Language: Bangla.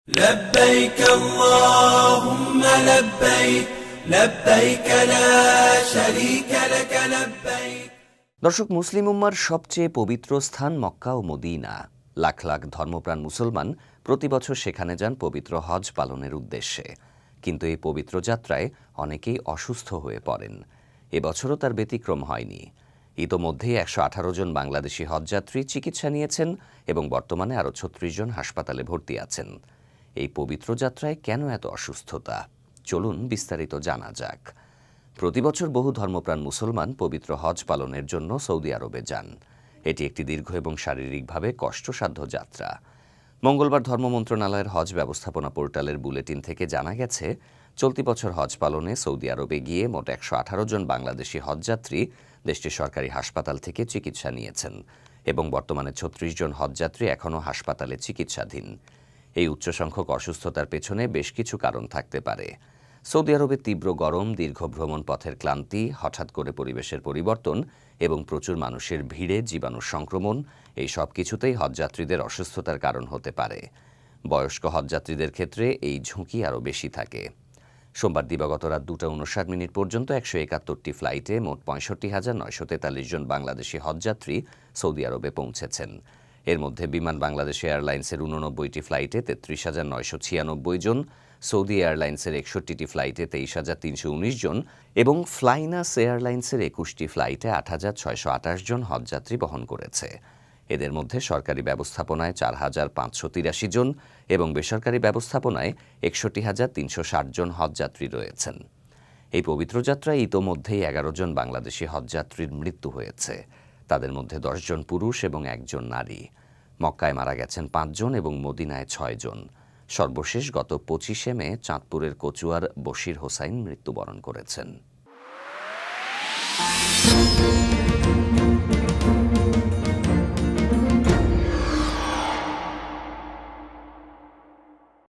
لبيك اللهم لبيك لبيك لا شريك لك لبيك। দর্শক, মুসলিম উম্মার সবচেয়ে পবিত্র স্থান মক্কা ও মদিনা। লাখ লাখ ধর্মপ্রাণ মুসলমান প্রতি বছর সেখানে যান পবিত্র হজ পালনের উদ্দেশ্যে। কিন্তু এই পবিত্র যাত্রায় অনেকেই অসুস্থ হয়ে পড়েন। এবছরও তার ব্যতিক্রম হয়নি। ইতোমধ্যেই ১১৮ জন বাংলাদেশি হজযাত্রী চিকিৎসা নিয়েছেন এবং বর্তমানে আরও ৩৬ জন হাসপাতালে ভর্তি আছেন। এই পবিত্র যাত্রায় কেন এত অসুস্থতা? চলুন বিস্তারিত জানা যাক। প্রতি বছর বহু ধর্মপ্রাণ মুসলমান পবিত্র হজ পালনের জন্য সৌদি আরবে যান। এটি একটি দীর্ঘ এবং শারীরিকভাবে কষ্টসাধ্য যাত্রা। মঙ্গলবার ধর্ম মন্ত্রণালয়ের হজ ব্যবস্থাপনা পোর্টালের বুলেটিন থেকে জানা গেছে, চলতি বছর হজ পালনে সৌদি আরবে গিয়ে মোট ১১৮ জন বাংলাদেশি হজযাত্রী দেশটির সরকারি হাসপাতাল থেকে চিকিৎসা নিয়েছেন এবং বর্তমানে ৩৬ জন হজযাত্রী এখনও হাসপাতালে চিকিৎসাধীন। এই উচ্চ সংখ্যক অসুস্থতার পেছনে বেশ কিছু কারণ থাকতে পারে। সৌদি আরবে তীব্র গরম, দীর্ঘ ভ্রমণ পথের ক্লান্তি, হঠাৎ করে পরিবেশের পরিবর্তন এবং প্রচুর মানুষের ভিড়ে জীবাণু সংক্রমণ, এই সব কিছুতেই হজযাত্রীদের অসুস্থতার কারণ হতে পারে। বয়স্ক হজযাত্রীদের ক্ষেত্রে এই ঝুঁকি আরও বেশি থাকে। সোমবার দিবাগত রাত 2:59 পর্যন্ত ১৭১টি ফ্লাইটে মোট ৬৫,৯৪৩ জন বাংলাদেশি হজযাত্রী সৌদি আরবে পৌঁছেছেন। এর মধ্যে বিমান বাংলাদেশ এয়ারলাইন্সের ৮৯টি ফ্লাইটে ৩৩,৯৯৬ জন, সৌদি এয়ারলাইন্সের ৬১টি ফ্লাইটে ২৩,৩১৯ জন এবং ফ্লাইনাস এয়ারলাইন্সের ২১টি ফ্লাইটে ৮,৬২৮ জন হজযাত্রী বহন করেছে। এদের মধ্যে সরকারি ব্যবস্থাপনায় ৪,৫৮৩ জন এবং বেসরকারি ব্যবস্থাপনায় ৬১,৩৬০ জন হজযাত্রী রয়েছেন। এই পবিত্র যাত্রায় ইতোমধ্যেই ১১ জন বাংলাদেশি হজযাত্রীর মৃত্যু হয়েছে। তাদের মধ্যে ১০ জন পুরুষ এবং ১ জন নারী। মক্কায় মারা গেছেন ৫ জন এবং মদিনায় ৬ জন। সর্বশেষ গত ২৫শে মে চাঁদপুরের কচুয়ার বশির হোসাইন মৃত্যুবরণ করেছেন।